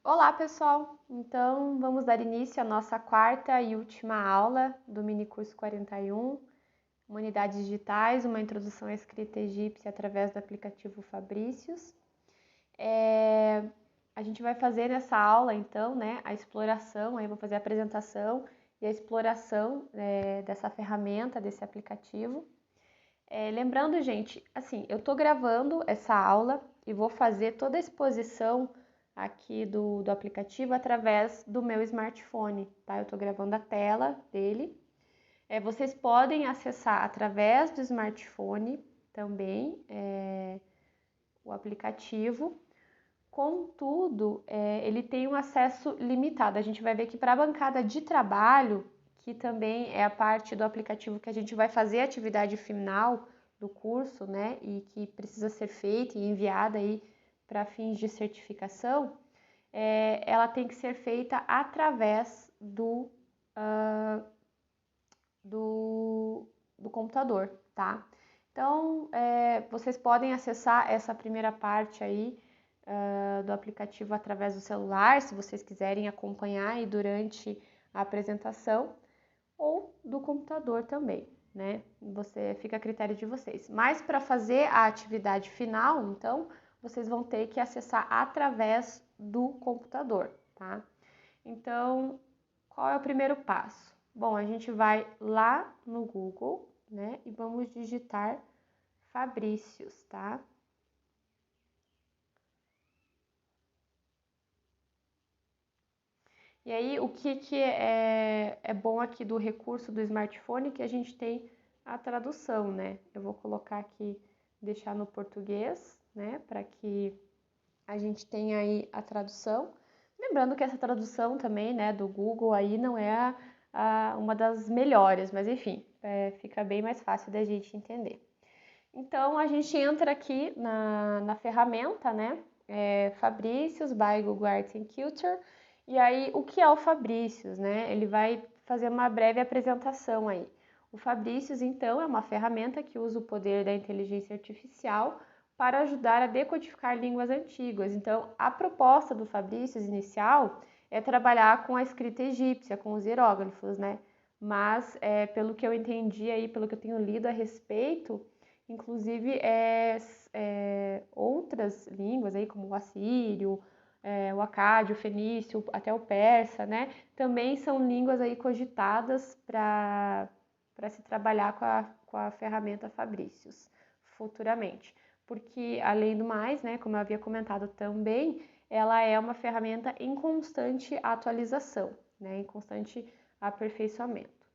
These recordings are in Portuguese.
Olá, pessoal! Então, vamos dar início à nossa quarta e última aula do minicurso 41, Humanidades Digitais, uma introdução à escrita egípcia através do aplicativo Fabricius. A gente vai fazer nessa aula, então, a exploração, aí eu vou fazer a apresentação e a exploração dessa ferramenta, desse aplicativo. Lembrando, gente, assim, eu tô gravando essa aula e vou fazer toda a exposição aqui do aplicativo através do meu smartphone, tá? Eu tô gravando a tela dele. Vocês podem acessar através do smartphone também o aplicativo. Contudo, ele tem um acesso limitado. A gente vai ver que para a bancada de trabalho, que também é a parte do aplicativo que a gente vai fazer a atividade final do curso, né, e que precisa ser feita e enviada aí para fins de certificação, ela tem que ser feita através do computador, tá? Então, vocês podem acessar essa primeira parte aí do aplicativo através do celular, se vocês quiserem acompanhar aí durante a apresentação, ou do computador também, né? Fica a critério de vocês. Mas para fazer a atividade final, então, vocês vão ter que acessar através do computador, tá? Então, qual é o primeiro passo? Bom, a gente vai lá no Google, né? E vamos digitar Fabricius, tá? E aí, o que é bom aqui do recurso do smartphone, que a gente tem a tradução, né? Eu vou colocar aqui, deixar no português, né? Para que a gente tenha aí a tradução. Lembrando que essa tradução também, né, do Google aí não é uma das melhores, mas enfim, fica bem mais fácil da gente entender. Então, a gente entra aqui na ferramenta, né, Fabricius by Google Arts and Culture, e aí o que é o Fabricius, né? Ele vai fazer uma breve apresentação aí. O Fabricius, então, é uma ferramenta que usa o poder da inteligência artificial para ajudar a decodificar línguas antigas. Então, a proposta do Fabricius inicial é trabalhar com a escrita egípcia, com os hieróglifos, né? Mas, pelo que eu entendi aí, pelo que eu tenho lido a respeito, inclusive outras línguas aí, como o assírio, o acádio, o fenício, até o persa, né? Também são línguas aí cogitadas para se trabalhar com a ferramenta Fabricius futuramente. Porque, além do mais, né, como eu havia comentado também, ela é uma ferramenta em constante atualização, né, em constante aperfeiçoamento.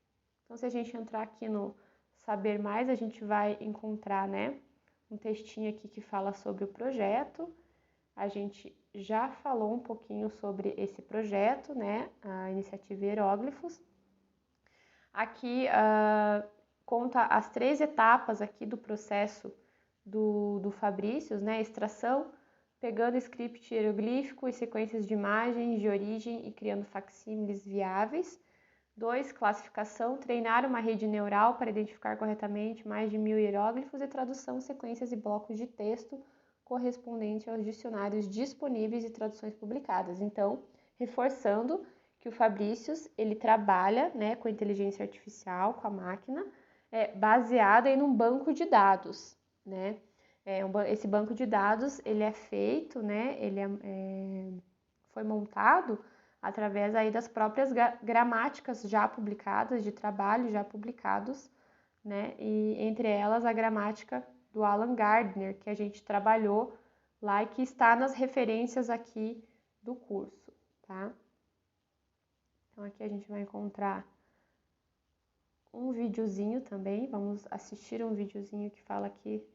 Então, se a gente entrar aqui no Saber Mais, a gente vai encontrar, né, um textinho aqui que fala sobre o projeto. A gente já falou um pouquinho sobre esse projeto, né, a iniciativa Hieróglifos. Aqui conta as 3 etapas aqui do processo do Fabricius, né, extração, pegando script hieroglífico e sequências de imagens de origem e criando facsímiles viáveis. 2. Classificação, treinar uma rede neural para identificar corretamente mais de 1000 hieróglifos e tradução, sequências e blocos de texto correspondente aos dicionários disponíveis e traduções publicadas. Então, reforçando que o Fabricius, ele trabalha, né, com inteligência artificial, com a máquina, baseada em um banco de dados, né? Esse banco de dados, ele é feito, né, foi montado através aí das próprias gramáticas já publicadas, de trabalhos já publicados, né? E entre elas a gramática do Alan Gardner, que a gente trabalhou lá e que está nas referências aqui do curso, tá? Então aqui a gente vai encontrar um videozinho também, vamos assistir um videozinho que fala aqui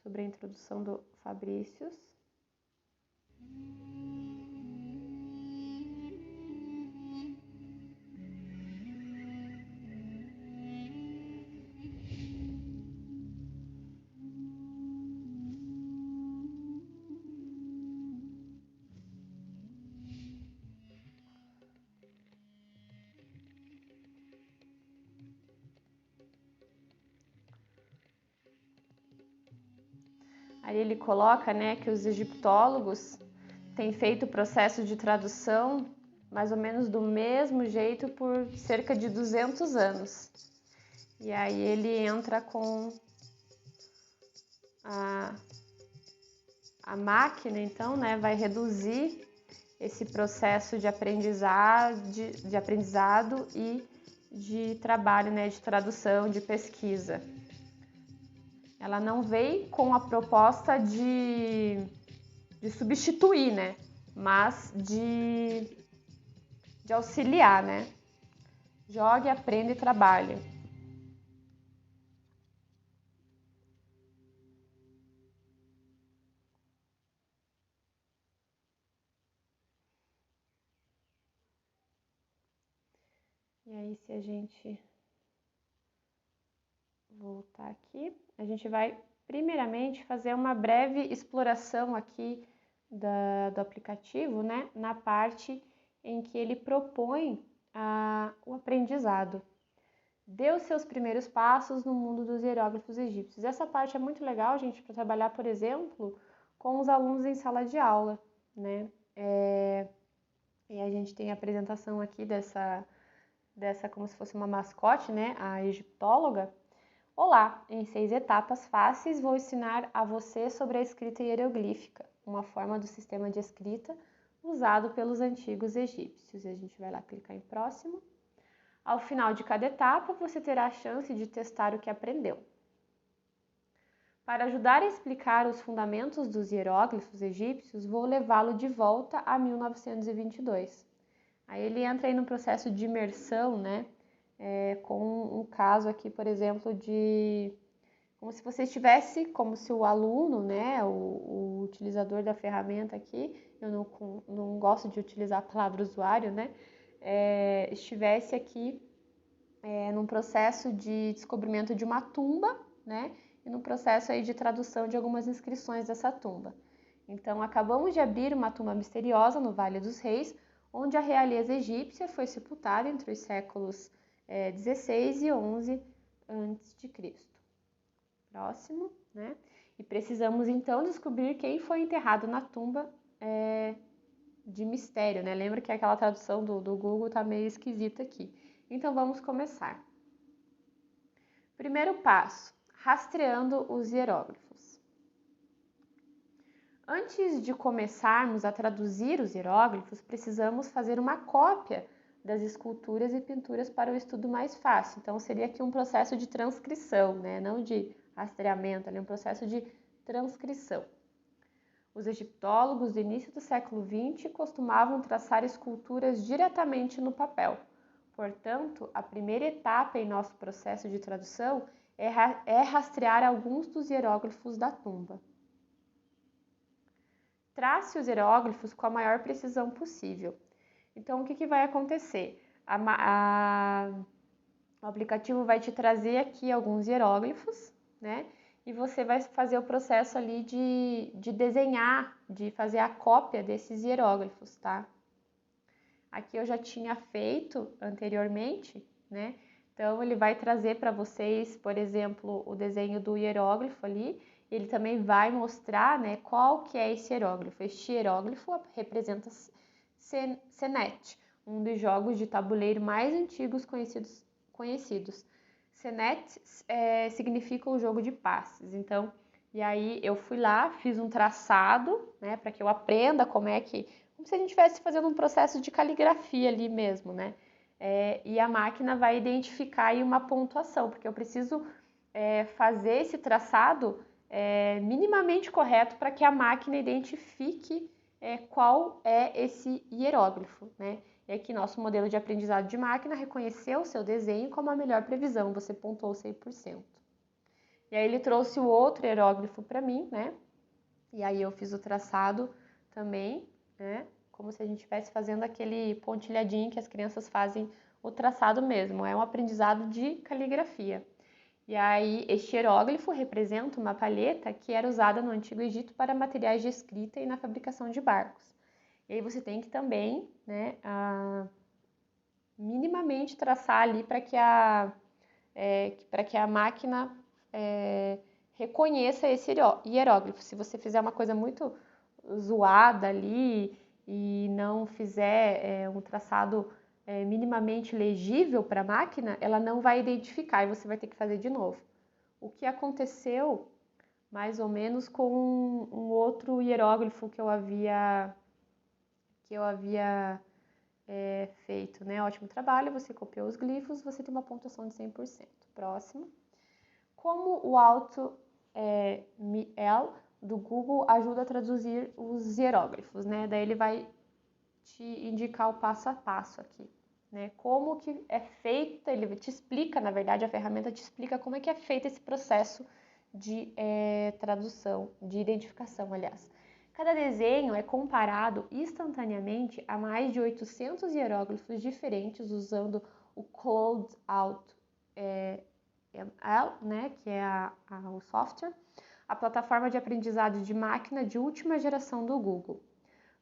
sobre a introdução do Fabricius. Aí ele coloca, né, que os egiptólogos tem feito o processo de tradução mais ou menos do mesmo jeito por cerca de 200 anos. E aí ele entra com a máquina, então, né, vai reduzir esse processo de aprendizado e de trabalho, né, de tradução, de pesquisa. Ela não veio com a proposta de substituir, né, mas de auxiliar, né? Jogue, aprenda e trabalhe. E aí, se a gente voltar aqui, a gente vai primeiramente fazer uma breve exploração aqui do aplicativo, né? Na parte em que ele propõe o aprendizado. Dê os seus primeiros passos no mundo dos hieróglifos egípcios. Essa parte é muito legal, gente, para trabalhar, por exemplo, com os alunos em sala de aula, né? E a gente tem a apresentação aqui dessa como se fosse uma mascote, né? A egiptóloga. Olá, em 6 etapas fáceis vou ensinar a você sobre a escrita hieroglífica, uma forma do sistema de escrita usado pelos antigos egípcios. E a gente vai lá clicar em próximo. Ao final de cada etapa, você terá a chance de testar o que aprendeu. Para ajudar a explicar os fundamentos dos hieróglifos egípcios, vou levá-lo de volta a 1922. Aí ele entra aí no processo de imersão, né? Com um caso aqui, por exemplo, de como se você estivesse, como se o aluno, né, o utilizador da ferramenta aqui, eu não gosto de utilizar a palavra usuário, né, estivesse aqui num processo de descobrimento de uma tumba, né, e no processo aí de tradução de algumas inscrições dessa tumba. Então, acabamos de abrir uma tumba misteriosa no Vale dos Reis, onde a realeza egípcia foi sepultada entre os séculos 16 e 11 a.C. Próximo, né? E precisamos então descobrir quem foi enterrado na tumba de mistério, né? Lembra que aquela tradução do Google tá meio esquisita aqui. Então vamos começar. Primeiro passo, rastreando os hieróglifos. Antes de começarmos a traduzir os hieróglifos, precisamos fazer uma cópia das esculturas e pinturas para o estudo mais fácil. Então seria aqui um processo de transcrição, né? Não de rastreamento, ali um processo de transcrição. Os egiptólogos do início do século XX costumavam traçar esculturas diretamente no papel. Portanto, a primeira etapa em nosso processo de tradução é rastrear alguns dos hieróglifos da tumba. Trace os hieróglifos com a maior precisão possível. Então, o que vai acontecer? O aplicativo vai te trazer aqui alguns hieróglifos, né? E você vai fazer o processo ali de desenhar, de fazer a cópia desses hieróglifos, tá? Aqui eu já tinha feito anteriormente, né? Então, ele vai trazer para vocês, por exemplo, o desenho do hieróglifo ali. Ele também vai mostrar, né, qual que é esse hieróglifo. Este hieróglifo representa Senet, um dos jogos de tabuleiro mais antigos conhecidos. Senet significa o jogo de passes. Então, e aí eu fui lá, fiz um traçado, né, para que eu aprenda como se a gente estivesse fazendo um processo de caligrafia ali mesmo, né? E a máquina vai identificar aí uma pontuação, porque eu preciso fazer esse traçado minimamente correto para que a máquina identifique qual é esse hieróglifo, né? E aqui nosso modelo de aprendizado de máquina reconheceu o seu desenho como a melhor previsão, você pontuou 100%. E aí ele trouxe o outro hieróglifo para mim, né? E aí eu fiz o traçado também, né? Como se a gente estivesse fazendo aquele pontilhadinho que as crianças fazem o traçado mesmo. É um aprendizado de caligrafia. E aí este hieróglifo representa uma palheta que era usada no Antigo Egito para materiais de escrita e na fabricação de barcos. E aí você tem que também, né, minimamente traçar ali para que a máquina reconheça esse hieróglifo. Se você fizer uma coisa muito zoada ali e não fizer um traçado minimamente legível para a máquina, ela não vai identificar e você vai ter que fazer de novo. O que aconteceu mais ou menos com um outro hieróglifo que eu havia feito, né? Ótimo trabalho, você copiou os glifos, você tem uma pontuação de 100%. Próximo. Como o AutoML do Google ajuda a traduzir os hieróglifos, né? Daí ele vai te indicar o passo a passo aqui, né? Como que é feita, ele te explica, na verdade, a ferramenta te explica como é que é feito esse processo de tradução, de identificação, aliás. Cada desenho é comparado instantaneamente a mais de 800 hieróglifos diferentes usando o Cloud Auto ML, né, que é o software, a plataforma de aprendizado de máquina de última geração do Google.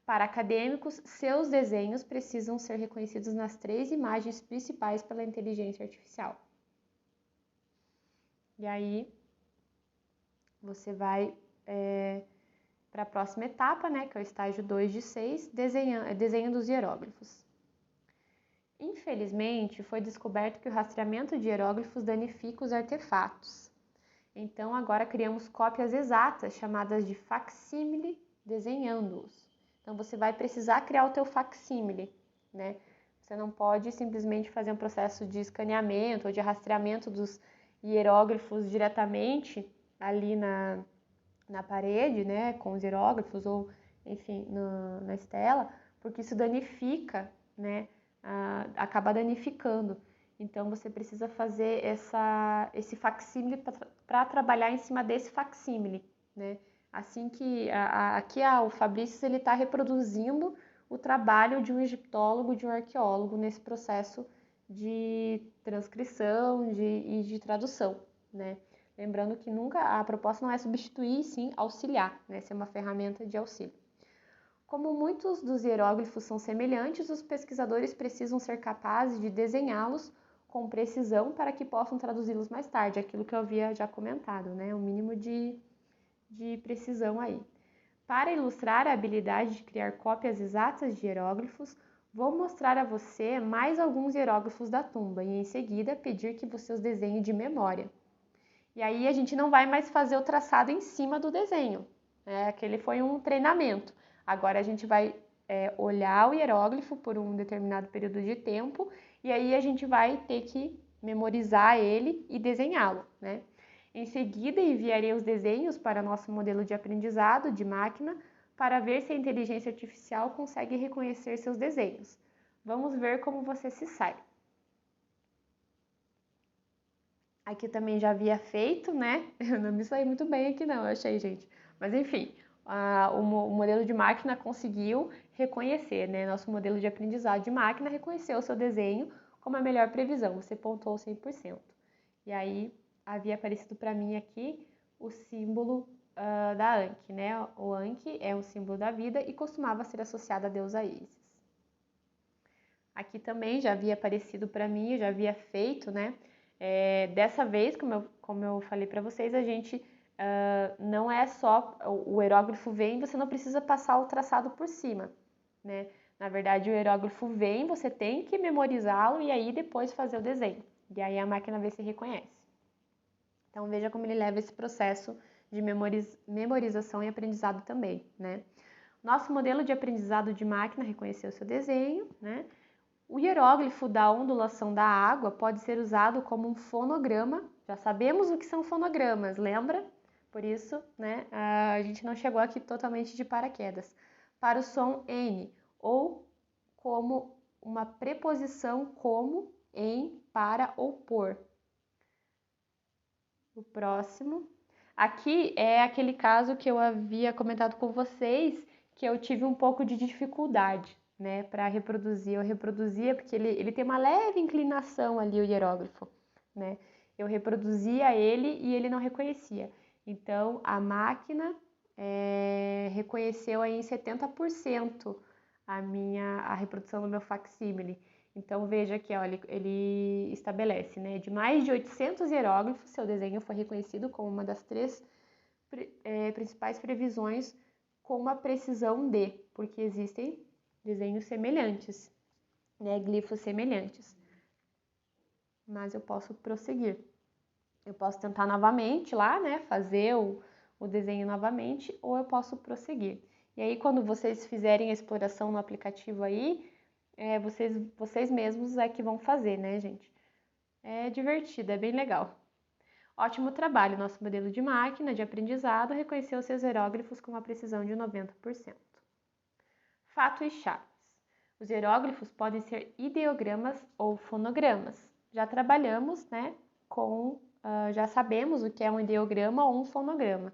Para acadêmicos, seus desenhos precisam ser reconhecidos nas 3 imagens principais pela inteligência artificial. E aí, você vai para a próxima etapa, né, que é o estágio 2 de 6, desenho dos hieróglifos. Infelizmente, foi descoberto que o rastreamento de hieróglifos danifica os artefatos. Então, agora criamos cópias exatas, chamadas de facsímile, desenhando-os. Então, você vai precisar criar o teu facsímile, né? Você não pode simplesmente fazer um processo de escaneamento ou de rastreamento dos hieróglifos diretamente ali na parede, né, com os hieróglifos ou, enfim, na estela, porque isso danifica, né, acaba danificando. Então, você precisa fazer esse facsímile para trabalhar em cima desse facsímile, né? Assim que aqui o Fabrício ele está reproduzindo o trabalho de um egiptólogo, de um arqueólogo nesse processo de transcrição e de tradução, né? Lembrando que nunca a proposta não é substituir, sim auxiliar, né? Ser uma ferramenta de auxílio. Como muitos dos hieróglifos são semelhantes, os pesquisadores precisam ser capazes de desenhá-los com precisão para que possam traduzi-los mais tarde, aquilo que eu havia já comentado, né? O mínimo de precisão aí. Para ilustrar a habilidade de criar cópias exatas de hieróglifos, vou mostrar a você mais alguns hieróglifos da tumba e em seguida pedir que você os desenhe de memória. E aí a gente não vai mais fazer o traçado em cima do desenho, né? Aquele foi um treinamento. Agora a gente vai olhar o hieróglifo por um determinado período de tempo e aí a gente vai ter que memorizar ele e desenhá-lo, né? Em seguida, enviarei os desenhos para nosso modelo de aprendizado de máquina para ver se a inteligência artificial consegue reconhecer seus desenhos. Vamos ver como você se sai. Aqui eu também já havia feito, né? Eu não me saí muito bem aqui não, eu achei, gente. Mas enfim, o modelo de máquina conseguiu reconhecer, né? Nosso modelo de aprendizado de máquina reconheceu o seu desenho como a melhor previsão, você pontuou 100%. E aí, havia aparecido para mim aqui o símbolo da Anki, né? O Anki é um símbolo da vida e costumava ser associado à deusa Ísis. Aqui também já havia aparecido para mim, eu já havia feito, né? Dessa vez, como eu falei para vocês, a gente não é só o hieróglifo vem, você não precisa passar o traçado por cima, né? Na verdade, o hieróglifo vem, você tem que memorizá-lo e aí depois fazer o desenho. E aí a máquina vê se reconhece. Então, veja como ele leva esse processo de memorização e aprendizado também, né? Nosso modelo de aprendizado de máquina reconheceu seu desenho, né? O hieróglifo da ondulação da água pode ser usado como um fonograma. Já sabemos o que são fonogramas, lembra? Por isso, né, a gente não chegou aqui totalmente de paraquedas. Para o som N, ou como uma preposição como, em, para ou por. O próximo. Aqui é aquele caso que eu havia comentado com vocês, que eu tive um pouco de dificuldade, né, para reproduzir. Eu reproduzia porque ele tem uma leve inclinação ali, o hieróglifo, né? Eu reproduzia ele e ele não reconhecia. Então, a reconheceu aí em 70% a reprodução do meu facsímile. Então, veja aqui, ó, ele estabelece, né, de mais de 800 hieróglifos, seu desenho foi reconhecido como uma das 3 principais previsões com uma precisão de, porque existem desenhos semelhantes, né, glifos semelhantes. Mas eu posso prosseguir. Eu posso tentar novamente lá, né, fazer o desenho novamente, ou eu posso prosseguir. E aí, quando vocês fizerem a exploração no aplicativo aí, vocês mesmos é que vão fazer, né, gente? É divertido, é bem legal. Ótimo trabalho! Nosso modelo de máquina de aprendizado reconheceu seus hieróglifos com uma precisão de 90%. Fatos e chaves. Os hieróglifos podem ser ideogramas ou fonogramas. Já trabalhamos, né, já sabemos o que é um ideograma ou um fonograma.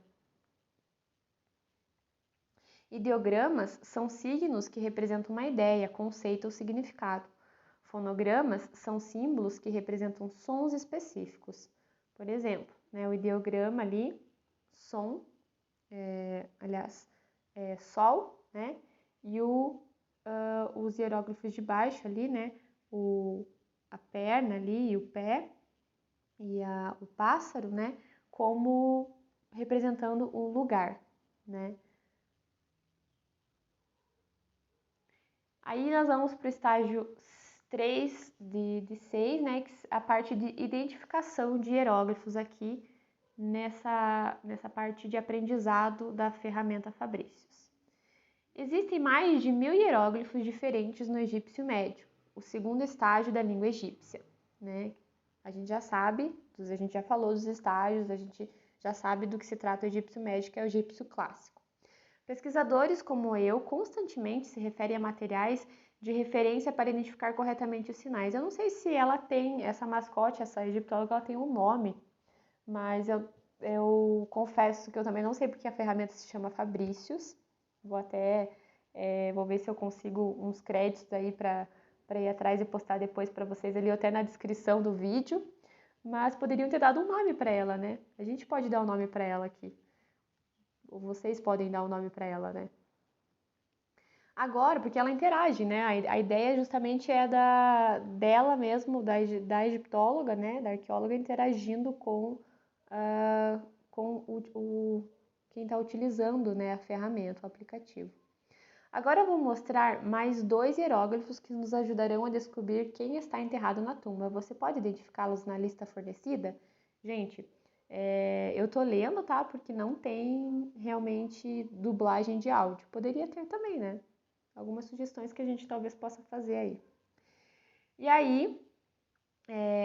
Ideogramas são signos que representam uma ideia, conceito ou significado. Fonogramas são símbolos que representam sons específicos. Por exemplo, né, o ideograma ali, som, sol, né, e os hieróglifos de baixo ali, né, a perna ali e o pé e o pássaro, né, como representando um lugar, né. Aí nós vamos para o estágio 3 de 6, né, que é a parte de identificação de hieróglifos aqui nessa parte de aprendizado da ferramenta Fabricius. Existem mais de 1000 hieróglifos diferentes no egípcio médio, o segundo estágio da língua egípcia, né? A gente já sabe, a gente já falou dos estágios, a gente já sabe do que se trata o egípcio médio, que é o egípcio clássico. Pesquisadores como eu constantemente se referem a materiais de referência para identificar corretamente os sinais. Eu não sei se ela tem, essa mascote, essa egiptóloga, ela tem um nome, mas eu confesso que eu também não sei porque a ferramenta se chama Fabricius. Vou ver se eu consigo uns créditos aí para ir atrás e postar depois para vocês ali, ou até na descrição do vídeo. Mas poderiam ter dado um nome para ela, né? A gente pode dar um nome para ela aqui. Ou vocês podem dar um nome para ela, né? Agora, porque ela interage, né? A ideia justamente é dela mesmo, da egiptóloga, né? Da arqueóloga interagindo com quem está utilizando, né, a ferramenta, o aplicativo. Agora eu vou mostrar mais 2 hieróglifos que nos ajudarão a descobrir quem está enterrado na tumba. Você pode identificá-los na lista fornecida? Gente, eu tô lendo, tá? Porque não tem realmente dublagem de áudio. Poderia ter também, né? Algumas sugestões que a gente talvez possa fazer aí. E aí,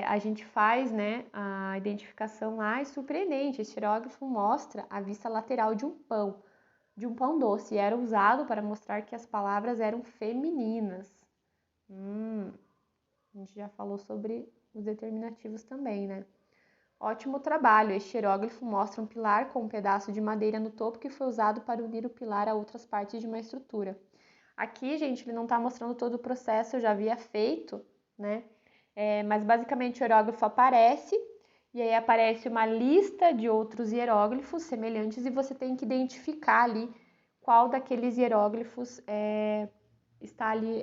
a gente faz, né, a identificação lá, é surpreendente. Esse hieróglifo mostra a vista lateral de um pão doce, e era usado para mostrar que as palavras eram femininas. A gente já falou sobre os determinativos também, né? Ótimo trabalho! Este hieróglifo mostra um pilar com um pedaço de madeira no topo que foi usado para unir o pilar a outras partes de uma estrutura. Aqui, gente, ele não está mostrando todo o processo, eu já havia feito, né? Mas basicamente o hieróglifo aparece, e aí aparece uma lista de outros hieróglifos semelhantes e você tem que identificar ali qual daqueles hieróglifos está ali,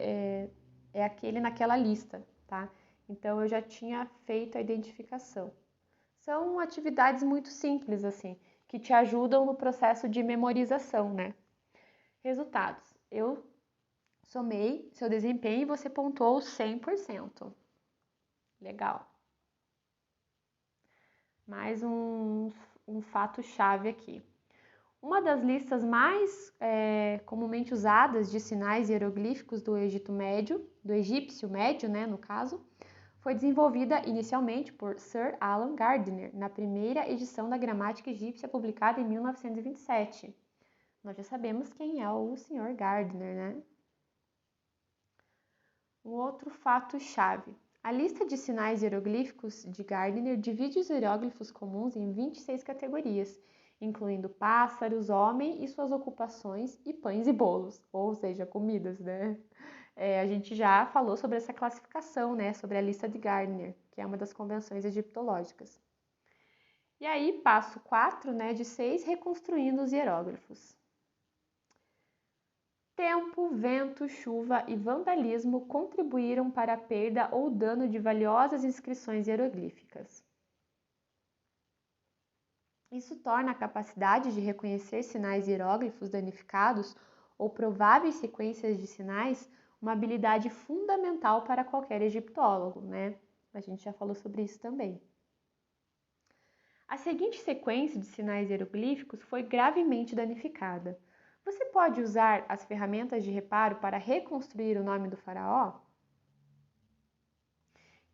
é aquele naquela lista, tá? Então eu já tinha feito a identificação. São atividades muito simples, assim, que te ajudam no processo de memorização, né? Resultados. Eu somei seu desempenho e você pontuou 100%. Legal. Mais um fato chave aqui. Uma das listas mais comumente usadas de sinais hieroglíficos do Egito Médio, do Egípcio Médio, né, no caso, foi desenvolvida inicialmente por Sir Alan Gardner, na primeira edição da Gramática Egípcia, publicada em 1927. Nós já sabemos quem é o Sr. Gardner, né? Um outro fato chave. A lista de sinais hieroglíficos de Gardner divide os hieróglifos comuns em 26 categorias, incluindo pássaros, homem e suas ocupações, e pães e bolos, ou seja, comidas, né? A gente já falou sobre essa classificação, né? Sobre a lista de Gardner, que é uma das convenções egiptológicas. E aí, passo 4, né, de 6, reconstruindo os hieróglifos. Tempo, vento, chuva e vandalismo contribuíram para a perda ou dano de valiosas inscrições hieroglíficas. Isso torna a capacidade de reconhecer sinais hieróglifos danificados ou prováveis sequências de sinais uma habilidade fundamental para qualquer egiptólogo, né? A gente já falou sobre isso também. A seguinte sequência de sinais hieroglíficos foi gravemente danificada. Você pode usar as ferramentas de reparo para reconstruir o nome do faraó?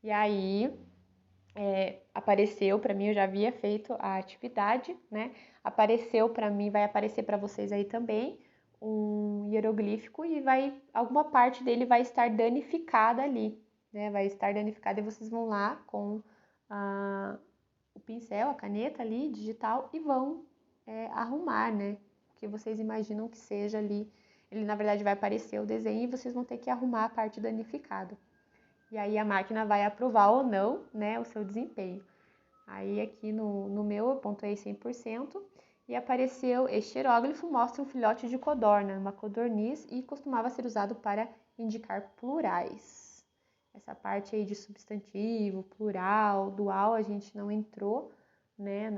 E aí, apareceu para mim, eu já havia feito a atividade, né? Apareceu para mim, vai aparecer para vocês aí também um hieroglífico e alguma parte dele vai estar danificada ali, né? Vai estar danificada e vocês vão lá com o pincel, a caneta ali, digital, e vão arrumar, né? O que vocês imaginam que seja ali. Ele, na verdade, vai aparecer o desenho e vocês vão ter que arrumar a parte danificada. E aí a máquina vai aprovar ou não, né, o seu desempenho. Aí aqui no meu eu pontuei 100% e apareceu este hieróglifo mostra um filhote de codorna, uma codorniz, e costumava ser usado para indicar plurais. Essa parte aí de substantivo, plural, dual, a gente não entrou, né,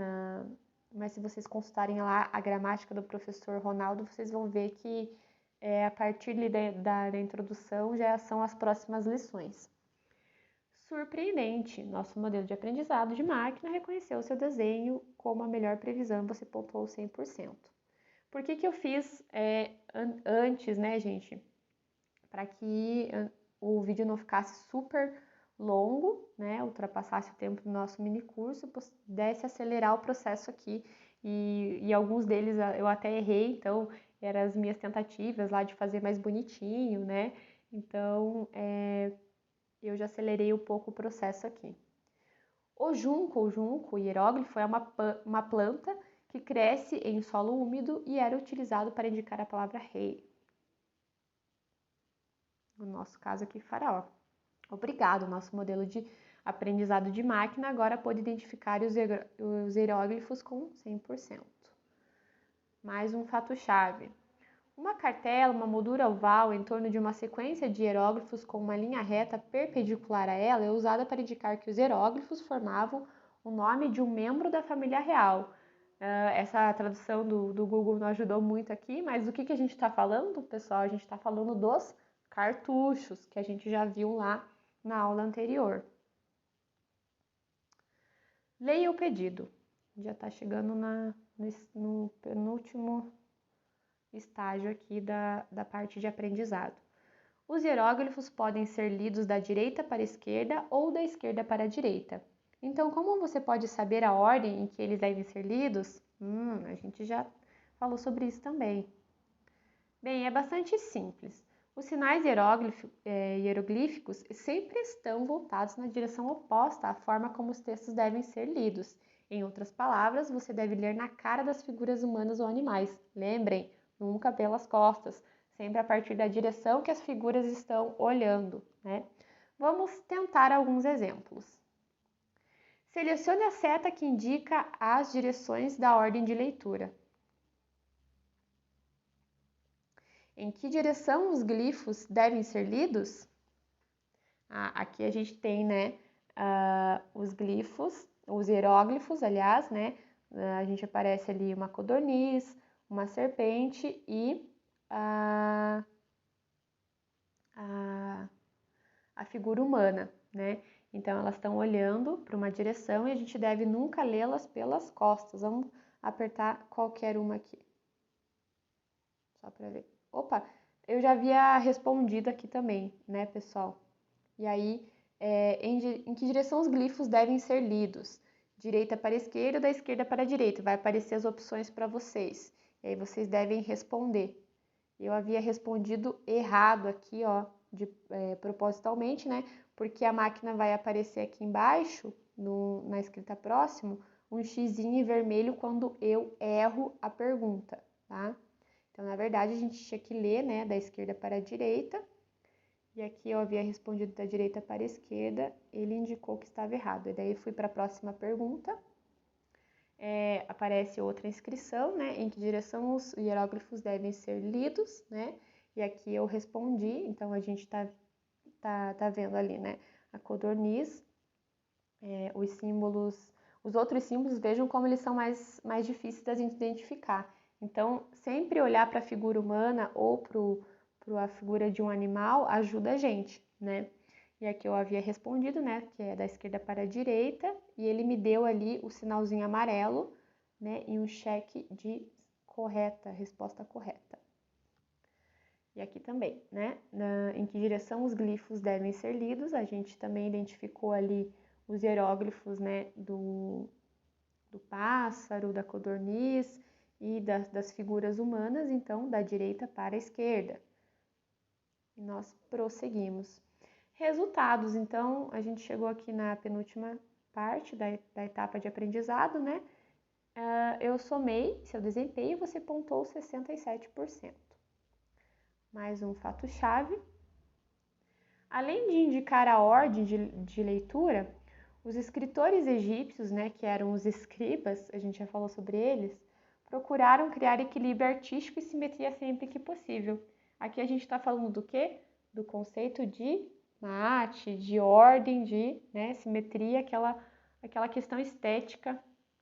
mas se vocês consultarem lá a gramática do professor Ronaldo, vocês vão ver que a partir da introdução já são as próximas lições. Surpreendente! Nosso modelo de aprendizado de máquina reconheceu o seu desenho como a melhor previsão, você pontuou 100%. Por que eu fiz antes, né, gente? Para que o vídeo não ficasse super longo, né, ultrapassasse o tempo do nosso mini curso, pudesse acelerar o processo aqui. E alguns deles eu até errei, então eram as minhas tentativas lá de fazer mais bonitinho, né? Então, eu já acelerei um pouco o processo aqui. O junco, o hieróglifo, é uma planta que cresce em solo úmido e era utilizado para indicar a palavra rei. No nosso caso aqui, faraó. Obrigado, nosso modelo de aprendizado de máquina agora pode identificar os hieróglifos com 100%. Mais um fato-chave. Uma cartela, uma moldura oval em torno de uma sequência de hieróglifos com uma linha reta perpendicular a ela é usada para indicar que os hieróglifos formavam o nome de um membro da família real. Essa tradução do Google não ajudou muito aqui, mas do que a gente está falando, pessoal? A gente está falando dos cartuchos, que a gente já viu lá na aula anterior. Leia o pedido. Já está chegando no penúltimo estágio aqui da parte de aprendizado. Os hieróglifos podem ser lidos da direita para a esquerda ou da esquerda para a direita. Então, como você pode saber a ordem em que eles devem ser lidos? A gente já falou sobre isso também. Bem, é bastante simples. Os sinais hieroglíficos sempre estão voltados na direção oposta à forma como os textos devem ser lidos. Em outras palavras, você deve ler na cara das figuras humanas ou animais. Lembrem, nunca pelas costas, sempre a partir da direção que as figuras estão olhando, né? Vamos tentar alguns exemplos. Selecione a seta que indica as direções da ordem de leitura. Em que direção os glifos devem ser lidos? Aqui a gente tem, né, os glifos, os hieróglifos, aliás, né? A gente aparece ali uma codorniz, uma serpente e a figura humana, né? Então, elas estão olhando para uma direção e a gente deve nunca lê-las pelas costas. Vamos apertar qualquer uma aqui. Só para ver. Opa, eu já havia respondido aqui também, né, pessoal? E aí, em que direção os glifos devem ser lidos? Direita para a esquerda ou da esquerda para a direita? Vai aparecer as opções para vocês. E aí vocês devem responder. Eu havia respondido errado aqui, ó, propositalmente, né? Porque a máquina vai aparecer aqui embaixo, na escrita próximo, um xizinho vermelho quando eu erro a pergunta, tá? Então, na verdade, a gente tinha que ler, né, da esquerda para a direita. E aqui eu havia respondido da direita para a esquerda, ele indicou que estava errado. E daí fui para a próxima pergunta. Aparece outra inscrição, né? Em que direção os hieróglifos devem ser lidos, né? E aqui eu respondi, então a gente tá vendo ali, né? A codorniz, os símbolos, Os outros símbolos, vejam como eles são mais difíceis da gente identificar. Então, sempre olhar para a figura humana ou para a figura de um animal ajuda a gente, né? E aqui eu havia respondido, né, que é da esquerda para a direita, e ele me deu ali o sinalzinho amarelo, né, e um cheque de correta, resposta correta. E aqui também, né, em que direção os glifos devem ser lidos, a gente também identificou ali os hieróglifos, né, do pássaro, da codorniz e das figuras humanas, então da direita para a esquerda. E nós prosseguimos. Resultados, então, a gente chegou aqui na penúltima parte da etapa de aprendizado, né? Eu somei seu desempenho e você pontuou 67%. Mais um fato-chave. Além de indicar a ordem de leitura, os escritores egípcios, né, que eram os escribas, a gente já falou sobre eles, procuraram criar equilíbrio artístico e simetria sempre que possível. Aqui a gente está falando do quê? Do conceito de mate, de ordem, de, né, simetria, aquela questão estética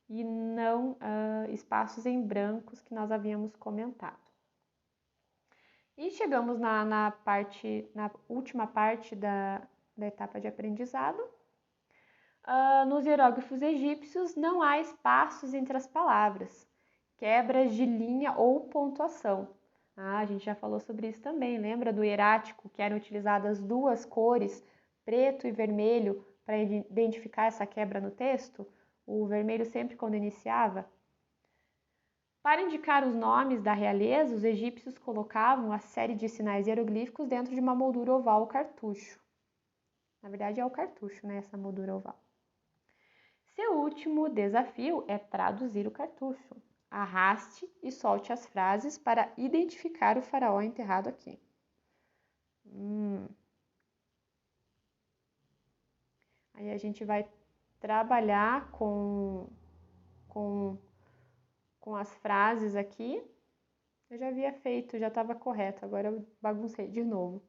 e não espaços em brancos que nós havíamos comentado. E chegamos na última parte da etapa de aprendizado. Nos hieróglifos egípcios não há espaços entre as palavras, quebras de linha ou pontuação. A gente já falou sobre isso também, lembra do hierático, que eram utilizadas duas cores, preto e vermelho, para identificar essa quebra no texto? O vermelho sempre quando iniciava. Para indicar os nomes da realeza, os egípcios colocavam a série de sinais hieroglíficos dentro de uma moldura oval ou cartucho. Na verdade é o cartucho, né, essa moldura oval. Seu último desafio é traduzir o cartucho. Arraste e solte as frases para identificar o faraó enterrado aqui. Aí a gente vai trabalhar com as frases aqui. Eu já havia feito, já estava correto, agora eu baguncei de novo.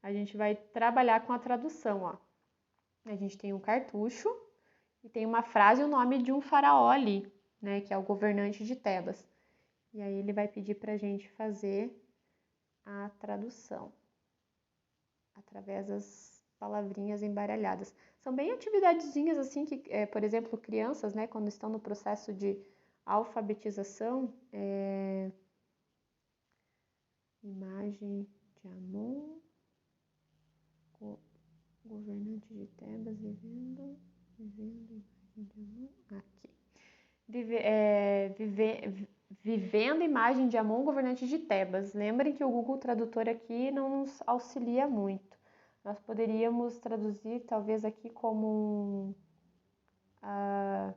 A gente vai trabalhar com a tradução, ó. A gente tem um cartucho e tem uma frase e o nome de um faraó ali, né, que é o governante de Tebas. E aí ele vai pedir para a gente fazer a tradução através das palavrinhas embaralhadas. São bem atividadezinhas assim que, por exemplo, crianças, né, quando estão no processo de alfabetização, imagem de Amon, governante de Tebas, vivendo imagem de Amon, aqui. Vivendo imagem de Amon, governante de Tebas. Lembrem que o Google Tradutor aqui não nos auxilia muito. Nós poderíamos traduzir talvez aqui como a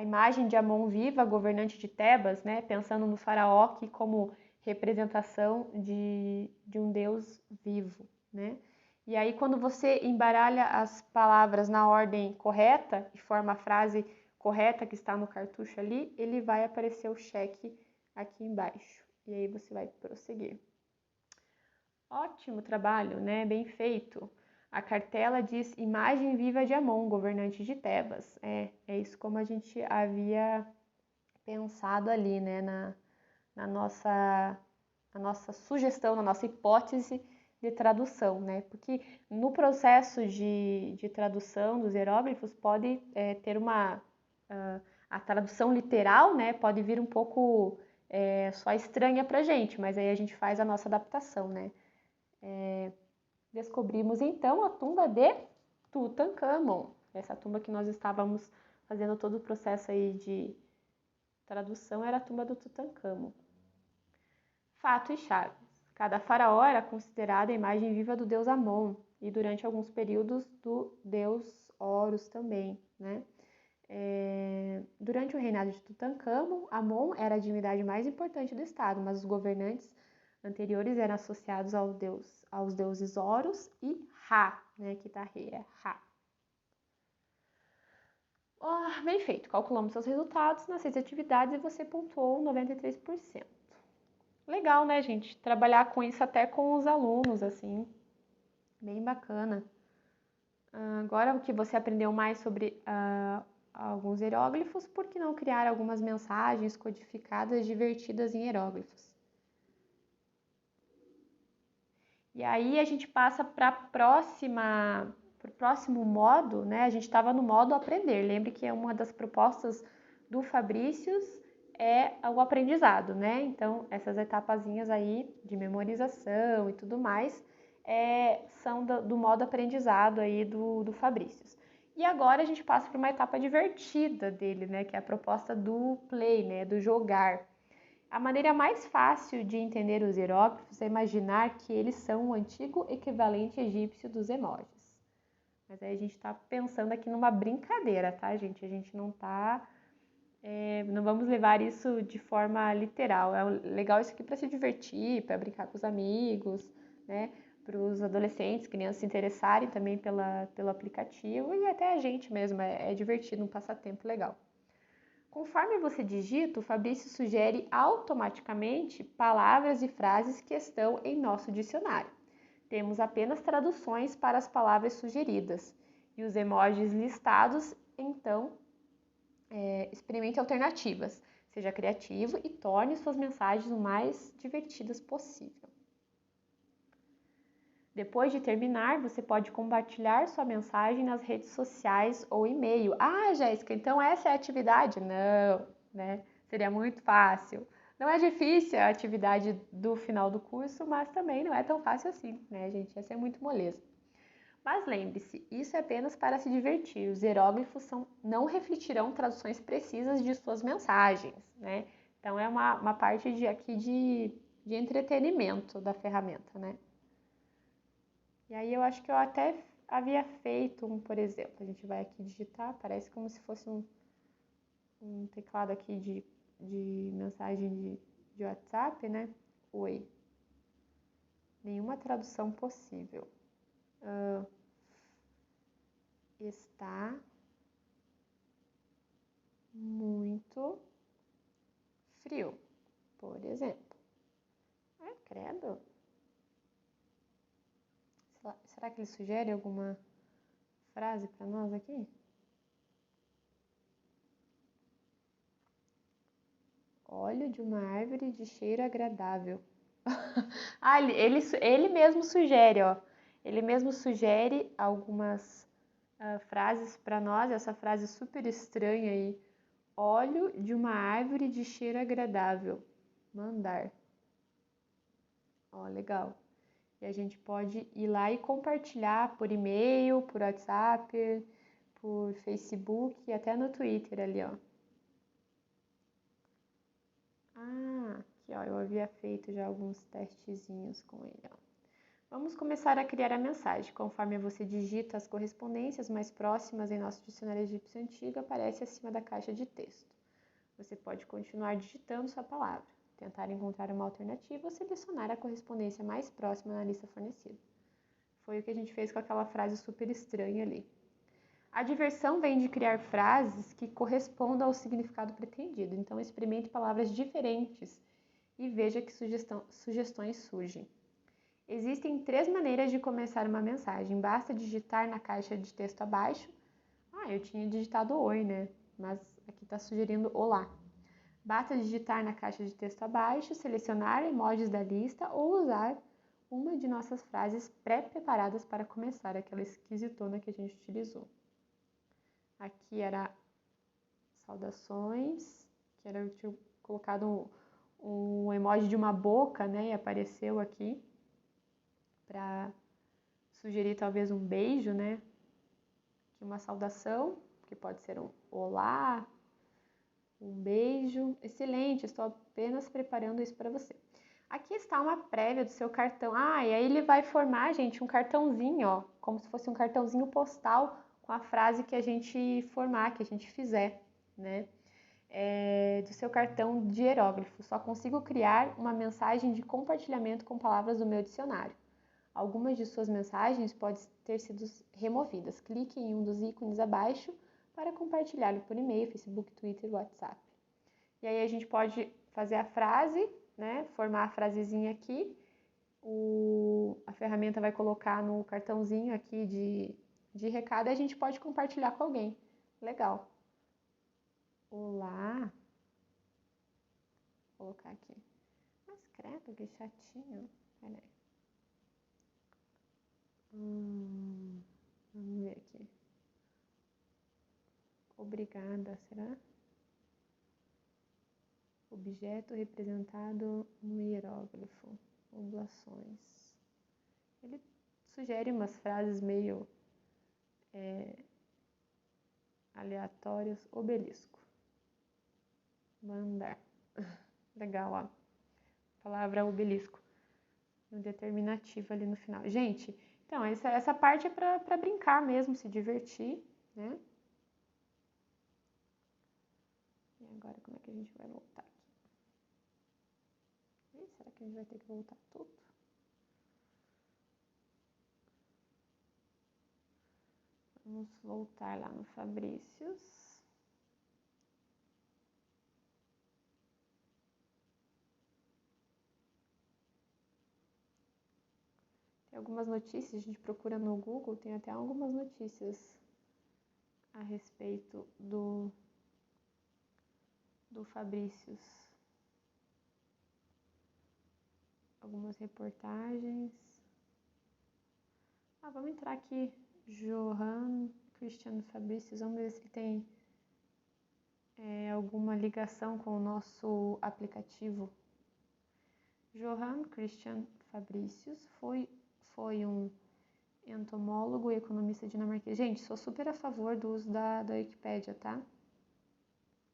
imagem de Amon viva, governante de Tebas, né? Pensando no faraó aqui como representação de um deus vivo, né? E aí quando você embaralha as palavras na ordem correta e forma a frase correta que está no cartucho ali, ele vai aparecer o cheque aqui embaixo. E aí você vai prosseguir. Ótimo trabalho, né? Bem feito. A cartela diz imagem viva de Amon, governante de Tebas. É isso como a gente havia pensado ali, né? Na nossa sugestão, na nossa hipótese de tradução, né? Porque no processo de tradução dos hieróglifos pode ter a tradução literal, né? Pode vir um pouco só estranha pra gente, mas aí a gente faz a nossa adaptação, né? Descobrimos então a tumba de Tutankhamon, essa tumba que nós estávamos fazendo todo o processo aí de tradução era a tumba do Tutankhamon. Fato e chaves. Cada faraó era considerada a imagem viva do deus Amon e durante alguns períodos do deus Horus também, né? Durante o reinado de Tutankhamon, Amon era a divindade mais importante do estado, mas os governantes anteriores eram associados aos deuses Horus e Ra, né? Que tá rei, é Ra. Bem feito, calculamos seus resultados nas 6 atividades e você pontuou 93%. Legal, né, gente? Trabalhar com isso até com os alunos, assim, bem bacana. Agora o que você aprendeu mais sobre alguns hieróglifos, por que não criar algumas mensagens codificadas divertidas em hieróglifos? E aí a gente passa para o próximo modo, né? A gente estava no modo aprender. Lembre que é uma das propostas do Fabricius é o aprendizado, né? Então, essas etapazinhas aí de memorização e tudo mais são do modo aprendizado aí do Fabricius. E agora a gente passa para uma etapa divertida dele, né? Que é a proposta do play, né? Do jogar. A maneira mais fácil de entender os hieróglifos é imaginar que eles são o antigo equivalente egípcio dos emojis. Mas aí a gente está pensando aqui numa brincadeira, tá, gente? A gente não tá. Não vamos levar isso de forma literal. É legal isso aqui para se divertir, para brincar com os amigos, né? Para os adolescentes, crianças se interessarem também pelo aplicativo e até a gente mesmo. É divertido, um passatempo legal. Conforme você digita, o Fabrício sugere automaticamente palavras e frases que estão em nosso dicionário. Temos apenas traduções para as palavras sugeridas e os emojis listados, então experimente alternativas. Seja criativo e torne suas mensagens o mais divertidas possível. Depois de terminar, você pode compartilhar sua mensagem nas redes sociais ou e-mail. Ah, Jéssica, então essa é a atividade? Não, né? Seria muito fácil. Não é difícil a atividade do final do curso, mas também não é tão fácil assim, né, gente? Essa é muito moleza. Mas lembre-se, isso é apenas para se divertir. Os hieróglifos não refletirão traduções precisas de suas mensagens, né? Então é uma parte aqui de entretenimento da ferramenta, né? E aí eu acho que eu até havia feito um, por exemplo, a gente vai aqui digitar, parece como se fosse um teclado aqui de mensagem de WhatsApp, né? Oi. Nenhuma tradução possível. Está muito frio, por exemplo. Credo. Será que ele sugere alguma frase para nós aqui? Óleo de uma árvore de cheiro agradável. Ah, ele mesmo sugere, ó. Ele mesmo sugere algumas frases para nós, essa frase super estranha aí. Óleo de uma árvore de cheiro agradável. Mandar. Ó, legal. E a gente pode ir lá e compartilhar por e-mail, por WhatsApp, por Facebook e até no Twitter ali, ó. Aqui, ó, eu havia feito já alguns testezinhos com ele, ó. Vamos começar a criar a mensagem. Conforme você digita as correspondências mais próximas em nosso dicionário egípcio antigo, aparece acima da caixa de texto. Você pode continuar digitando sua palavra, tentar encontrar uma alternativa ou selecionar a correspondência mais próxima na lista fornecida. Foi o que a gente fez com aquela frase super estranha ali. A diversão vem de criar frases que correspondam ao significado pretendido. Então, experimente palavras diferentes e veja que sugestões surgem. Existem 3 maneiras de começar uma mensagem. Basta digitar na caixa de texto abaixo. Eu tinha digitado oi, né? Mas aqui está sugerindo olá. Basta digitar na caixa de texto abaixo, selecionar emojis da lista ou usar uma de nossas frases pré-preparadas para começar, aquela esquisitona que a gente utilizou. Aqui era saudações, que era eu tinha colocado um emoji de uma boca, né? E apareceu aqui para sugerir talvez um beijo, né? Uma saudação, que pode ser um olá, um beijo. Excelente, estou apenas preparando isso para você. Aqui está uma prévia do seu cartão. E aí ele vai formar, gente, um cartãozinho, ó, como se fosse um cartãozinho postal com a frase que a gente formar, que a gente fizer, né? Do seu cartão de hieróglifo. Só consigo criar uma mensagem de compartilhamento com palavras do meu dicionário. Algumas de suas mensagens podem ter sido removidas. Clique em um dos ícones abaixo para compartilhá-lo por e-mail, Facebook, Twitter, WhatsApp. E aí a gente pode fazer a frase, né? Formar a frasezinha aqui. A ferramenta vai colocar no cartãozinho aqui de de recado e a gente pode compartilhar com alguém. Legal. Olá. Vou colocar aqui. Mas credo, que chatinho. Peraí. Vamos ver aqui. Obrigada, será? Objeto representado no hieróglifo. Oblações. Ele sugere umas frases meio aleatórias. Obelisco. Mandar. Legal, ó. Palavra obelisco. No determinativo ali no final. Gente, então, essa parte é para brincar mesmo, se divertir, né? E agora, como é que a gente vai voltar aqui? Será que a gente vai ter que voltar tudo? Vamos voltar lá no Fabrícios. Tem algumas notícias, a gente procura no Google, tem até algumas notícias a respeito do Fabrícios. Algumas reportagens. Vamos entrar aqui. Johann Christian Fabricius, vamos ver se ele tem alguma ligação com o nosso aplicativo. Johann Christian Fabricius foi um entomólogo e economista dinamarquês. Gente, sou super a favor do uso da Wikipédia, tá?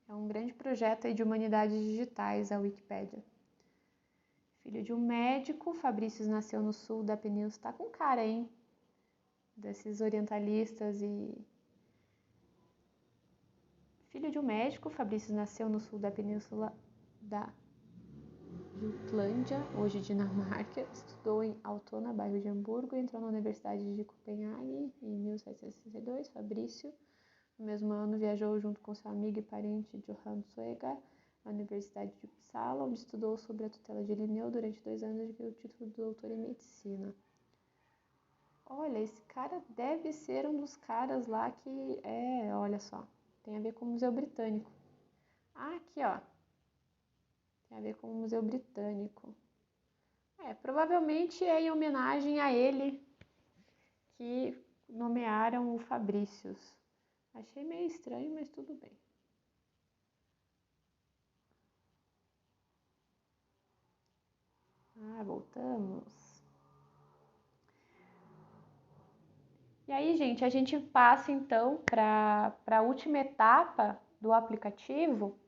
É um grande projeto aí de humanidades digitais, a Wikipédia. Filho de um médico, Fabricius nasceu no sul da península. Tá com cara, hein? Desses orientalistas e... Filho de um médico, Fabricius nasceu no sul da península da Jutlândia, hoje Dinamarca. Estudou em Altona, bairro de Hamburgo, e entrou na Universidade de Copenhague em 1762. Fabrício, no mesmo ano, viajou junto com seu amigo e parente Johann Sueger à Universidade de Uppsala, onde estudou sob a tutela de Linneu durante 2 anos e ganhou o título de doutor em medicina. Olha, esse cara deve ser um dos caras lá que olha só, tem a ver com o Museu Britânico. Aqui, ó, tem a ver com o Museu Britânico. Provavelmente é em homenagem a ele que nomearam o Fabrícius. Achei meio estranho, mas tudo bem. Voltamos. E aí, gente, a gente passa então para a última etapa do aplicativo,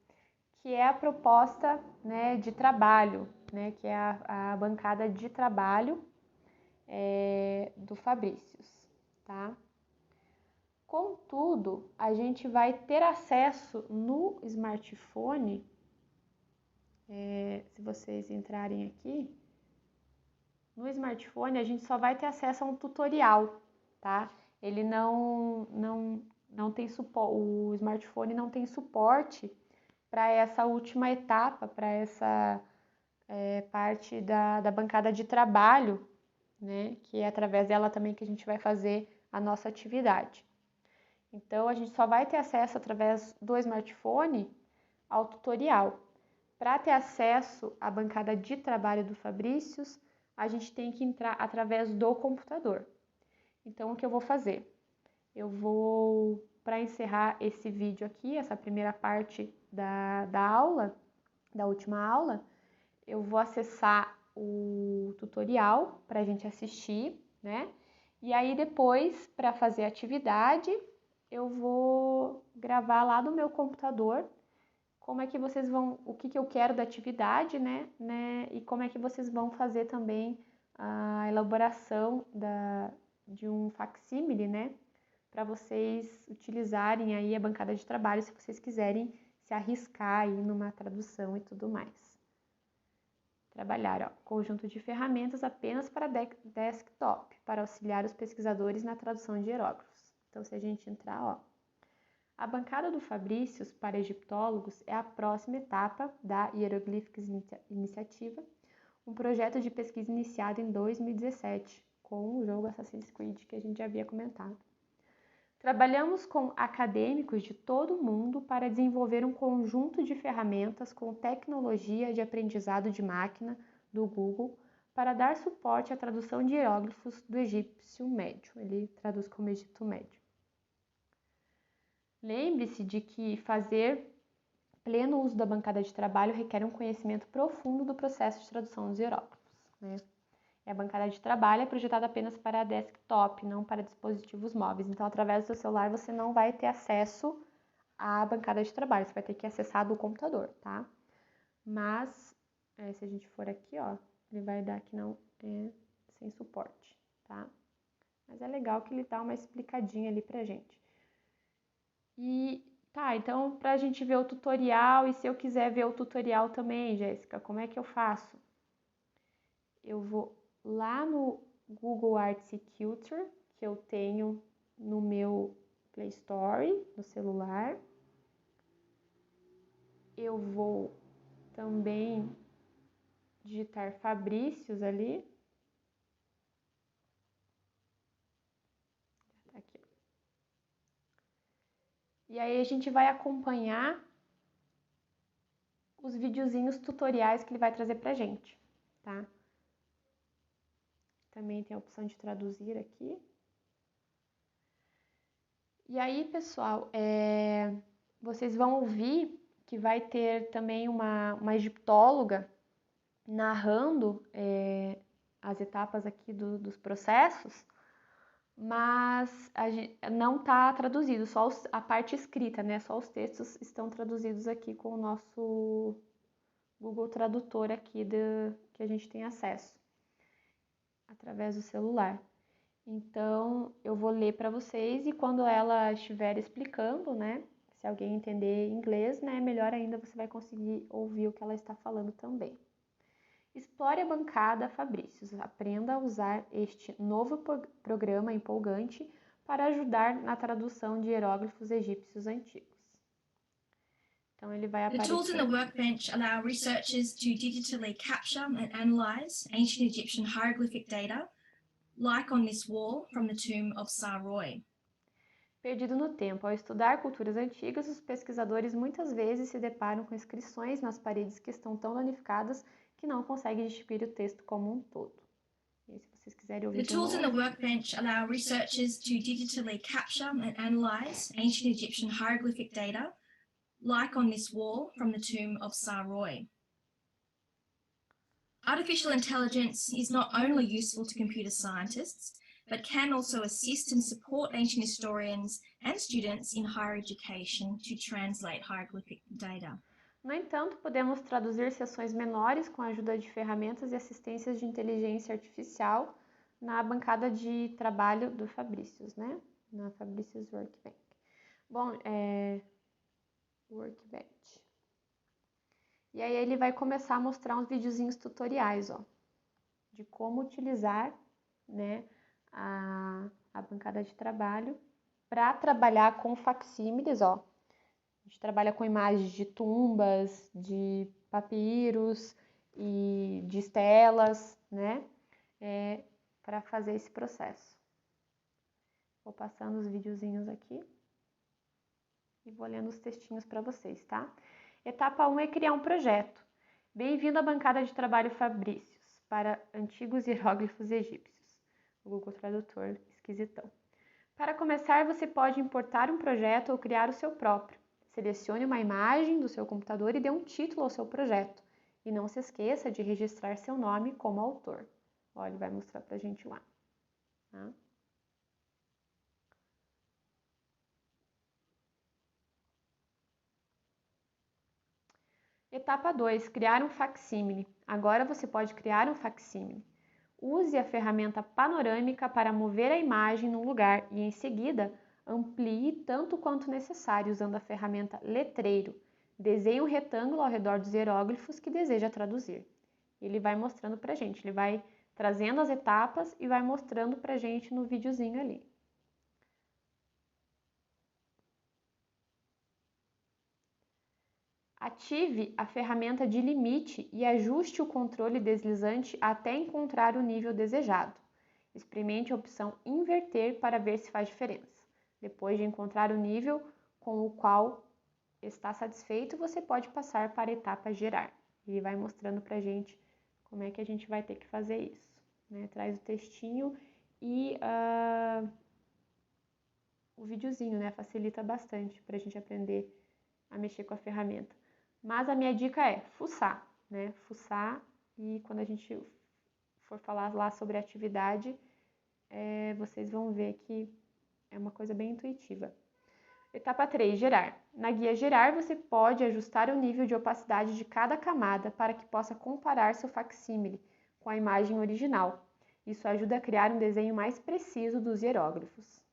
que é a proposta, né, de trabalho, né, que é a bancada de trabalho do Fabrícius, tá? Contudo, a gente vai ter acesso no smartphone, se vocês entrarem aqui, no smartphone a gente só vai ter acesso a um tutorial, tá? Ele não tem suporte, o smartphone não tem suporte para essa última etapa, para essa parte da bancada de trabalho, né? Que é através dela também que a gente vai fazer a nossa atividade. Então, a gente só vai ter acesso através do smartphone ao tutorial. Para ter acesso à bancada de trabalho do Fabrícius, a gente tem que entrar através do computador. Então, o que eu vou fazer? Eu vou, para encerrar esse vídeo aqui, essa primeira parte da aula, da última aula, eu vou acessar o tutorial para a gente assistir, né? E aí né, para fazer a atividade, eu vou gravar lá no meu computador como é que vocês vão, o que eu quero da atividade, né? E como é que vocês vão fazer também a elaboração de um facsímile, né? Para vocês utilizarem aí a bancada de trabalho se vocês quiserem se arriscar aí numa tradução e tudo mais. Trabalhar, ó, conjunto de ferramentas apenas para desktop, para auxiliar os pesquisadores na tradução de hieróglifos. Então, se a gente entrar, ó, a bancada do Fabrícius para egiptólogos é a próxima etapa da Hieroglyphics Initiative, um projeto de pesquisa iniciado em 2017, com o jogo Assassin's Creed, que a gente já havia comentado. Trabalhamos com acadêmicos de todo o mundo para desenvolver um conjunto de ferramentas com tecnologia de aprendizado de máquina do Google para dar suporte à tradução de hieróglifos do egípcio médio. Ele traduz como Egito Médio. Lembre-se de que fazer pleno uso da bancada de trabalho requer um conhecimento profundo do processo de tradução dos hieróglifos, né? A bancada de trabalho é projetada apenas para desktop, não para dispositivos móveis. Então, através do seu celular, você não vai ter acesso à bancada de trabalho. Você vai ter que acessar do computador, tá? Mas, se a gente for aqui, ó, ele vai dar que não é sem suporte, tá? Mas é legal que ele dá uma explicadinha ali pra gente. E, tá, então, pra gente ver o tutorial, e se eu quiser ver o tutorial também, Jéssica, como é que eu faço? Eu vou lá no Google Arts e Culture, que eu tenho no meu Play Store, no celular. Eu vou também digitar Fabrícios ali. Tá aqui. E aí a gente vai acompanhar os videozinhos tutoriais que ele vai trazer pra gente, tá? Também tem a opção de traduzir aqui. E aí, pessoal, vocês vão ouvir que vai ter também uma egiptóloga narrando as etapas aqui dos processos, mas não está traduzido, só a parte escrita, né? Só os textos estão traduzidos aqui com o nosso Google Tradutor aqui que a gente tem acesso através do celular. Então, eu vou ler para vocês e quando ela estiver explicando, né? Se alguém entender inglês, né? Melhor ainda, você vai conseguir ouvir o que ela está falando também. Explore a bancada Fabrícios. Aprenda a usar este novo programa empolgante para ajudar na tradução de hieróglifos egípcios antigos. Então, ele vai aparecer. The tools in the workbench allow researchers to digitally capture and analyze ancient Egyptian hieroglyphic data, like on this wall from the tomb of Saroy. Perdido no tempo, ao estudar culturas antigas, os pesquisadores muitas vezes se deparam com inscrições nas paredes que estão tão danificadas que não conseguem distinguir o texto como um todo. E se vocês quiserem ouvir The tools in the workbench allow researchers to digitally capture and analyze ancient Egyptian hieroglyphic data, like on this wall from the tomb of Saroy. Artificial intelligence is not only useful to computer scientists, but can also assist and support ancient historians and students in higher education to translate hieroglyphic data. No entanto, podemos traduzir seções menores com a ajuda de ferramentas e assistências de inteligência artificial na bancada de trabalho do Fabrícios, né? Na Fabrícios Workbench. Bom, Workbench. E aí ele vai começar a mostrar uns videozinhos tutoriais, ó, de como utilizar, né, a bancada de trabalho para trabalhar com facsímiles, ó. A gente trabalha com imagens de tumbas, de papiros e de estelas, né, para fazer esse processo. Vou passando os videozinhos aqui e vou lendo os textinhos para vocês, tá? Etapa 1 é criar um projeto. Bem-vindo à bancada de trabalho Fabrícios para antigos hieróglifos egípcios. O Google Tradutor esquisitão. Para começar, você pode importar um projeto ou criar o seu próprio. Selecione uma imagem do seu computador e dê um título ao seu projeto. E não se esqueça de registrar seu nome como autor. Olha, ele vai mostrar pra gente lá. Tá? Etapa 2, criar um facsímile. Agora você pode criar um facsímile. Use a ferramenta panorâmica para mover a imagem no lugar e, em seguida, amplie tanto quanto necessário usando a ferramenta letreiro. Desenhe um retângulo ao redor dos hieróglifos que deseja traduzir. Ele vai mostrando pra gente, ele vai trazendo as etapas e vai mostrando pra gente no videozinho ali. Ative a ferramenta de limite e ajuste o controle deslizante até encontrar o nível desejado. Experimente a opção inverter para ver se faz diferença. Depois de encontrar o nível com o qual está satisfeito, você pode passar para a etapa gerar. Ele vai mostrando para a gente como é que a gente vai ter que fazer isso, né? Traz o textinho e o videozinho, né? Facilita bastante para a gente aprender a mexer com a ferramenta. Mas a minha dica é fuçar, né? Fuçar, e quando a gente for falar lá sobre atividade, vocês vão ver que é uma coisa bem intuitiva. Etapa 3, gerar. Na guia gerar, você pode ajustar o nível de opacidade de cada camada para que possa comparar seu facsímile com a imagem original. Isso ajuda a criar um desenho mais preciso dos hieróglifos.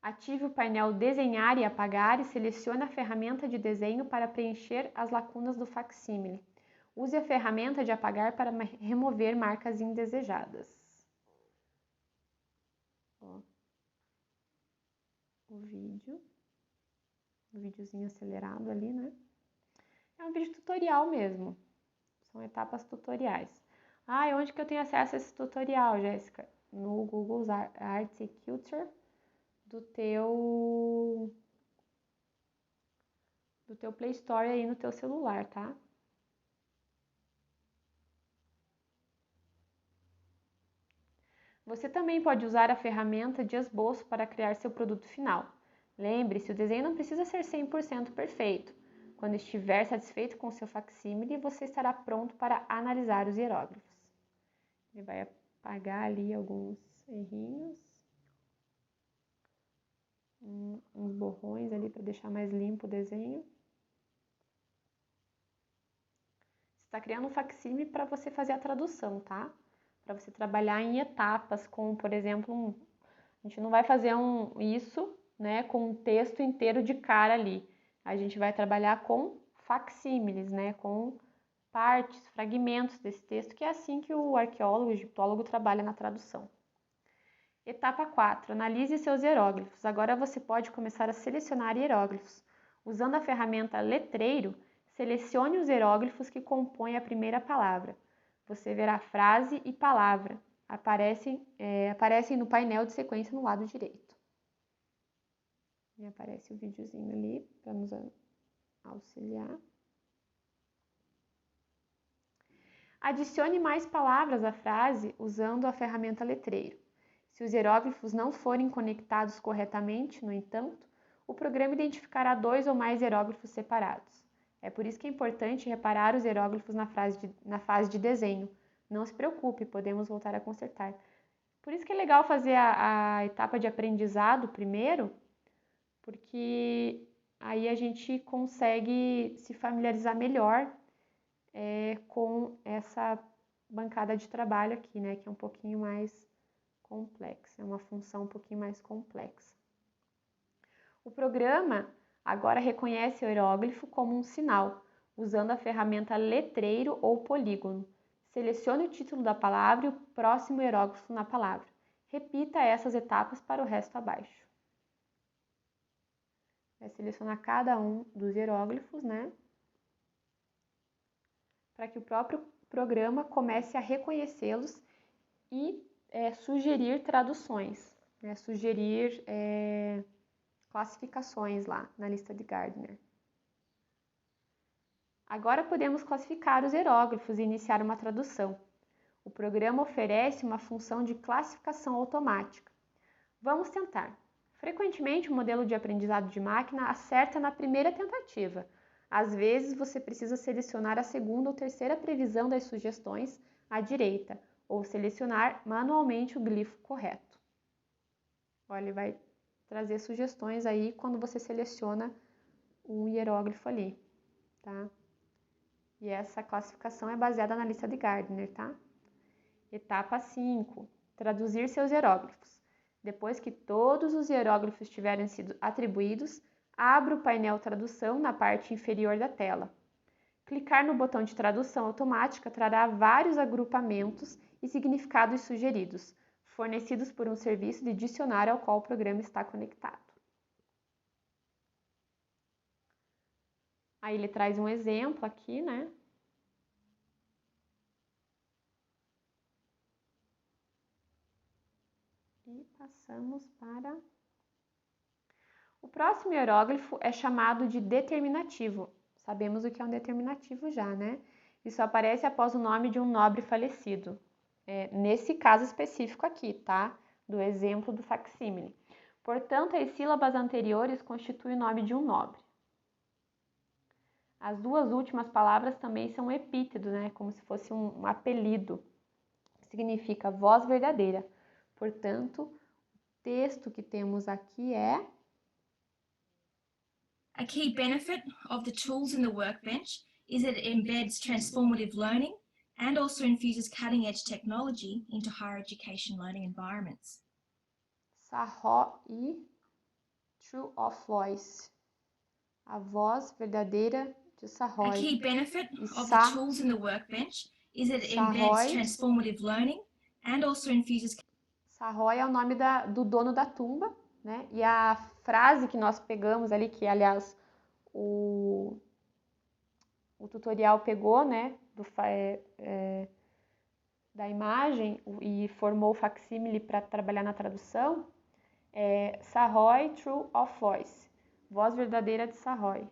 Ative o painel Desenhar e Apagar e selecione a ferramenta de desenho para preencher as lacunas do facsímile. Use a ferramenta de apagar para remover marcas indesejadas. Ó, o videozinho acelerado ali, né? É um vídeo tutorial mesmo. São etapas tutoriais. Ah, e onde que eu tenho acesso a esse tutorial, Jéssica? No Google Arts e Culture do teu Play Store aí no teu celular, tá? Você também pode usar a ferramenta de esboço para criar seu produto final. Lembre-se, o desenho não precisa ser 100% perfeito. Quando estiver satisfeito com seu facsímile, você estará pronto para analisar os hieróglifos. Ele vai apagar ali alguns errinhos, uns borrões ali para deixar mais limpo o desenho. Você está criando um facsímile para você fazer a tradução, tá? Para você trabalhar em etapas, como por exemplo, a gente não vai fazer isso, né, com um texto inteiro de cara ali. A gente vai trabalhar com facsímiles, né, com partes, fragmentos desse texto, que é assim que o arqueólogo, o egiptólogo trabalha na tradução. Etapa 4. Analise seus hieróglifos. Agora você pode começar a selecionar hieróglifos. Usando a ferramenta Letreiro, selecione os hieróglifos que compõem a primeira palavra. Você verá frase e palavra. Aparecem no painel de sequência no lado direito. E aparece o videozinho ali para nos auxiliar. Adicione mais palavras à frase usando a ferramenta Letreiro. Se os hieróglifos não forem conectados corretamente, no entanto, o programa identificará 2 ou mais hieróglifos separados. É por isso que é importante reparar os hieróglifos na fase de desenho. Não se preocupe, podemos voltar a consertar. Por isso que é legal fazer a etapa de aprendizado primeiro, porque aí a gente consegue se familiarizar melhor com essa bancada de trabalho aqui, né, que é um pouquinho mais complexa, é uma função um pouquinho mais complexa. O programa agora reconhece o hieróglifo como um sinal, usando a ferramenta letreiro ou polígono. Selecione o título da palavra e o próximo hieróglifo na palavra. Repita essas etapas para o resto abaixo. Vai selecionar cada um dos hieróglifos, né? Para que o próprio programa comece a reconhecê-los e sugerir traduções, né? Sugerir classificações lá na lista de Gardner. Agora podemos classificar os hieróglifos e iniciar uma tradução. O programa oferece uma função de classificação automática. Vamos tentar. Frequentemente, o modelo de aprendizado de máquina acerta na primeira tentativa. Às vezes, você precisa selecionar a segunda ou terceira previsão das sugestões à direita, ou selecionar manualmente o glifo correto. Olha, ele vai trazer sugestões aí quando você seleciona um hieróglifo ali, tá? E essa classificação é baseada na lista de Gardner, tá? Etapa 5. Traduzir seus hieróglifos. Depois que todos os hieróglifos tiverem sido atribuídos, abra o painel Tradução na parte inferior da tela. Clicar no botão de tradução automática trará vários agrupamentos e significados sugeridos, fornecidos por um serviço de dicionário ao qual o programa está conectado. Aí ele traz um exemplo aqui, né? passamos para... O próximo hieróglifo é chamado de determinativo. Sabemos o que é um determinativo já, né? Isso aparece após o nome de um nobre falecido. Nesse caso específico aqui, tá? Do exemplo do facsímile. Portanto, as sílabas anteriores constituem o nome de um nobre. As duas últimas palavras também são epítetos, né? Como se fosse um apelido. Significa voz verdadeira. Portanto, o texto que temos aqui é... A key benefit of the tools in the workbench is that it embeds transformative learning and also infuses cutting-edge technology into higher education learning environments. Sahoi, true of voice. A voz verdadeira de Sahoi. A key benefit of the tools in the workbench is that it embeds transformative learning and also infuses... Sahoi é o nome do dono da tumba, né? E a frase que nós pegamos ali, que aliás o tutorial pegou, né? Da imagem e formou o facsímile para trabalhar na tradução, é Sahoi True of Voice, voz verdadeira de Sahoi,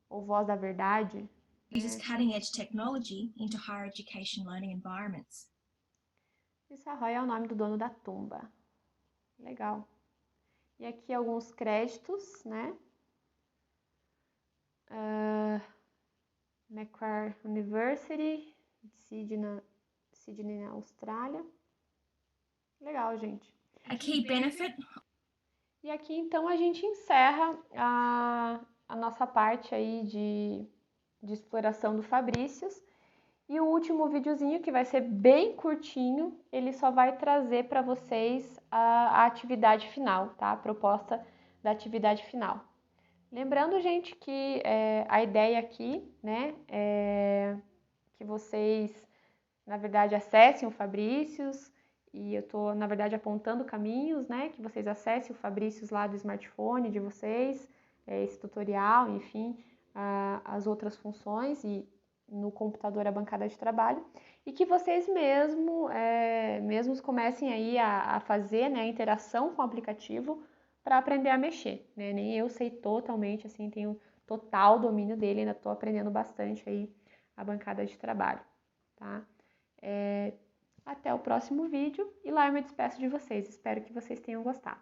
ou voz da verdade. Uses cutting-edge technology into higher education learning environments. E Sahoi é o nome do dono da tumba. Legal. E aqui alguns créditos, né? Macquarie University, Sydney, na Austrália. Legal, gente. A key benefit... E aqui, então, a gente encerra a nossa parte aí de exploração do Fabricius. E o último videozinho, que vai ser bem curtinho, ele só vai trazer para vocês a atividade final, tá? A proposta da atividade final. Lembrando, gente, que a ideia aqui, né, é que vocês, na verdade, acessem o Fabricius, e eu tô, na verdade, apontando caminhos, né, que vocês acessem o Fabricius lá do smartphone de vocês, esse tutorial, enfim, as outras funções, e no computador a bancada de trabalho, e que vocês mesmos comecem aí a fazer, né, a interação com o aplicativo para aprender a mexer, né? Nem eu sei totalmente, assim, tenho total domínio dele, ainda estou aprendendo bastante aí a bancada de trabalho, tá? Até o próximo vídeo e lá eu me despeço de vocês. Espero que vocês tenham gostado.